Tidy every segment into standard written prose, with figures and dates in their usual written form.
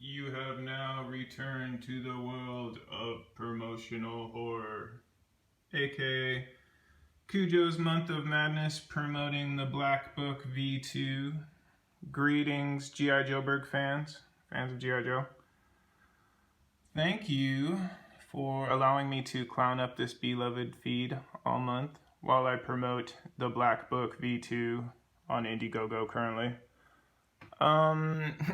You have now returned to the world of promotional horror, aka Cujo's Month of Madness promoting the Black Book V2. Greetings, G.I. Joeberg fans of G.I. Joe. Thank you for allowing me to clown up this beloved feed all month while I promote the Black Book V2 on Indiegogo currently.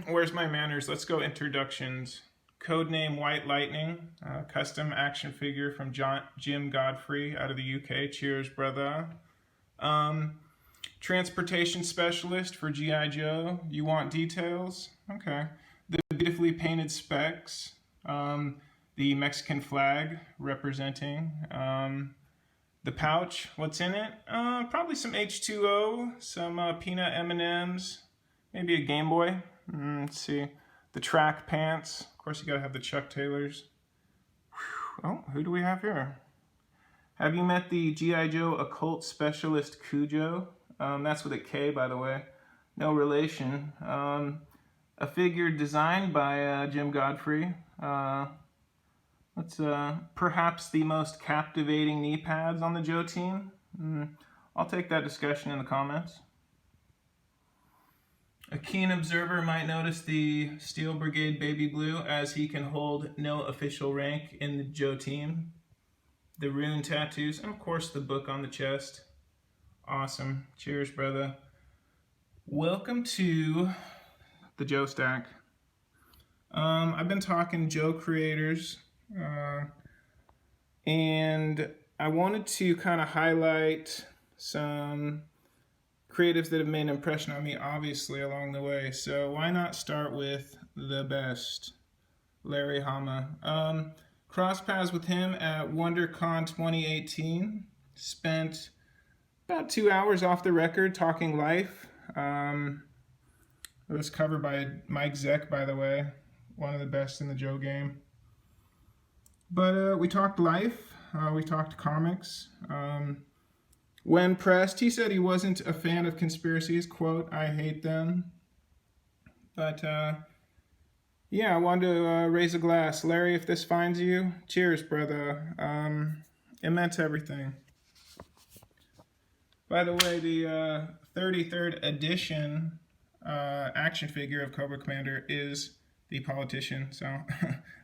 Where's my manners? Let's go introductions. Codename White Lightning, custom action figure from Jim Godfrey out of the UK. Cheers, brother. Transportation specialist for G.I. Joe. You want details? Okay. The beautifully painted specs. The Mexican flag representing. The pouch, what's in it? Probably some H2O, some peanut M&Ms. Maybe a Game Boy. Let's see. The track pants. Of course, you gotta have the Chuck Taylors. Whew. Oh, who do we have here? Have you met the G.I. Joe occult specialist Cujo? That's with a K, by the way. No relation. A figure designed by Jim Godfrey. That's perhaps the most captivating knee pads on the Joe team. I'll take that discussion in the comments. A keen observer might notice the Steel Brigade Baby Blue, as he can hold no official rank in the Joe team. The rune tattoos, and of course the book on the chest. Awesome. Cheers, brother. Welcome to the Joe Stack. I've been talking Joe creators, and I wanted to kind of highlight some creatives that have made an impression on me, obviously, along the way. So why not start with the best, Larry Hama. Cross paths with him at WonderCon 2018. Spent about 2 hours off the record talking life. It was covered by Mike Zeck, by the way, one of the best in the Joe game. But we talked life. We talked comics. When pressed, he said he wasn't a fan of conspiracies. Quote, I hate them. But, yeah, I wanted to raise a glass. Larry, if this finds you, cheers, brother. It meant everything. By the way, the 33rd edition action figure of Cobra Commander is the politician. So,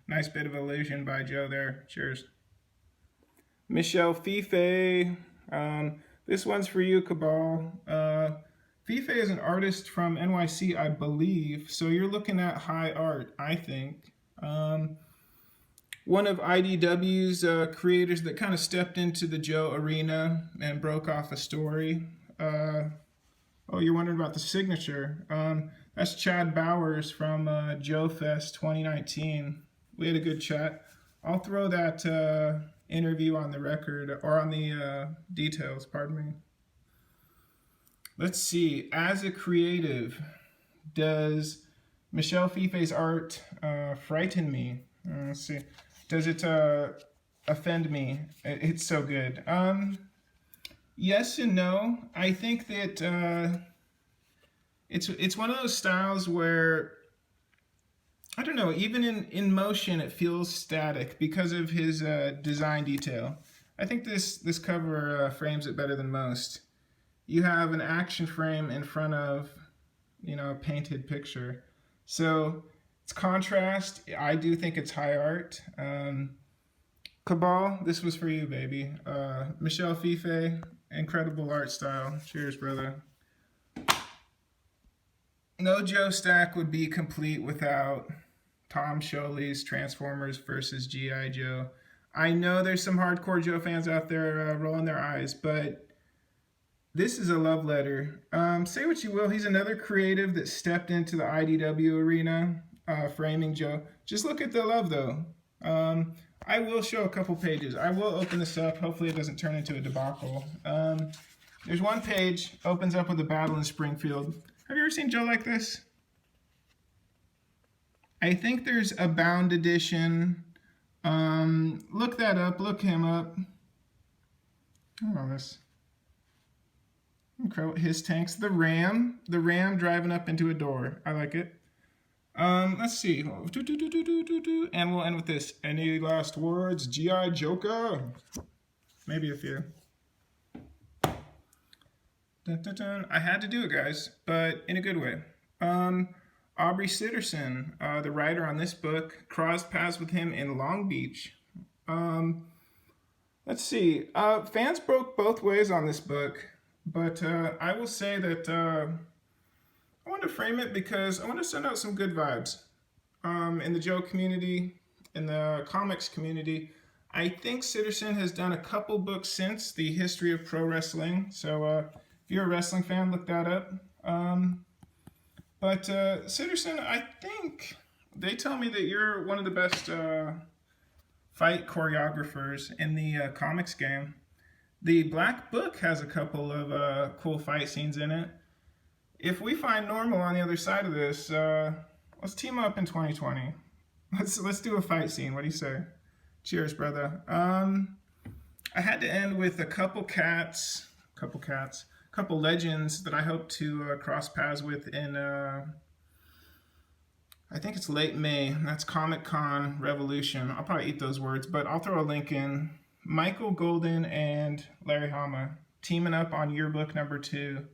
nice bit of illusion by Joe there. Cheers. Michelle Fife. This one's for you, Cabal. Fife is an artist from NYC, I believe, so you're looking at high art, I think. One of IDW's creators that kind of stepped into the Joe arena and broke off a story. Oh, you're wondering about the signature. That's Chad Bowers from Joe Fest 2019. We had a good chat. I'll throw that interview on the record, or on the details, pardon me. Let's see, as a creative, does Michelle Fife's art frighten me? Let's see, does it offend me? It's so good. Yes and no. I think that it's one of those styles where, I don't know, even in motion it feels static because of his design detail. I think this cover frames it better than most. You have an action frame in front of, a painted picture. So it's contrast. I do think it's high art. Cabal, this was for you, baby. Michelle Fife, incredible art style. Cheers, brother. No Joe Stack would be complete without Tom Scioli's Transformers versus G.I. Joe. I know there's some hardcore Joe fans out there rolling their eyes, but this is a love letter. Say what you will, he's another creative that stepped into the IDW arena, framing Joe. Just look at the love, though. I will show a couple pages. I will open this up. Hopefully it doesn't turn into a debacle. There's one page, opens up with a battle in Springfield. Have you ever seen Joe like this? I think there's a bound edition. Look that up. Look him up. I don't know this. Incredible. His tanks. The Ram. The Ram driving up into a door. I like it. Let's see. And we'll end with this. Any last words? G.I. Joker? Maybe a few. Dun, dun, dun. I had to do it, guys, but in a good way. Aubrey Sitterson, the writer on this book, crossed paths with him in Long Beach. Let's see. Fans broke both ways on this book, but I will say that I want to frame it because I want to send out some good vibes in the Joe community, in the comics community. I think Sitterson has done a couple books since the history of pro wrestling, so if you're a wrestling fan, look that up. But Sitterson, I think they tell me that you're one of the best fight choreographers in the comics game. The Black Book has a couple of cool fight scenes in it. If we find Normal on the other side of this, let's team up in 2020. Let's do a fight scene. What do you say? Cheers, brother. I had to end with a couple legends that I hope to cross paths with in, I think it's late May. That's Comic-Con Revolution. I'll probably eat those words, but I'll throw a link in. Michael Golden and Larry Hama teaming up on yearbook number 2.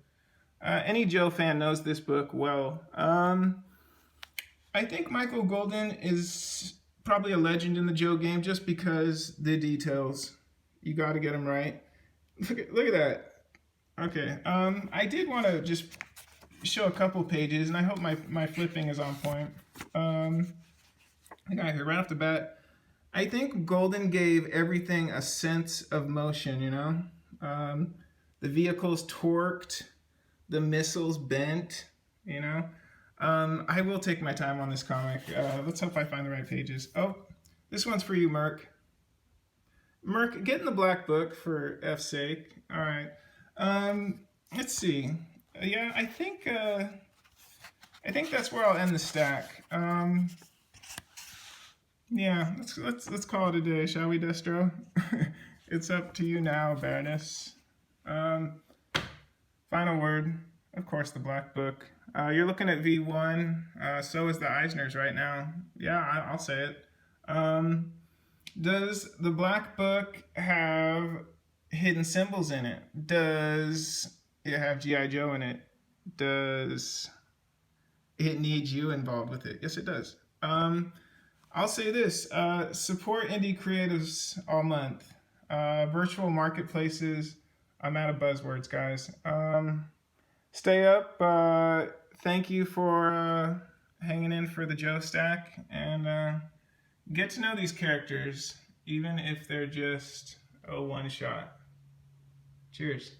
Any Joe fan knows this book well. I think Michael Golden is probably a legend in the Joe game just because the details. You got to get them right. Look at that. Okay. I did want to just show a couple pages, and I hope my flipping is on point. I got here right off the bat. I think Golden gave everything a sense of motion, you know? The vehicle's torqued, the missiles bent, you know? I will take my time on this comic. Let's hope I find the right pages. Oh, this one's for you, Merc. Merc, get in the Black Book for F's sake. All right. Let's see. Yeah, I think that's where I'll end the stack. Yeah, let's call it a day, shall we, Destro? It's up to you now, Baroness. Final word, of course, the Black Book. You're looking at V1. So is the Eisners right now. Yeah, I'll say it. Does the Black Book have hidden symbols in it? Does it have G.I. Joe in it? Does it need you involved with it? Yes, it does. I'll say this. Support indie creatives all month. Virtual marketplaces. I'm out of buzzwords, guys. Stay up. Thank you for hanging in for the Joe stack. And get to know these characters, even if they're just a one-shot. Cheers.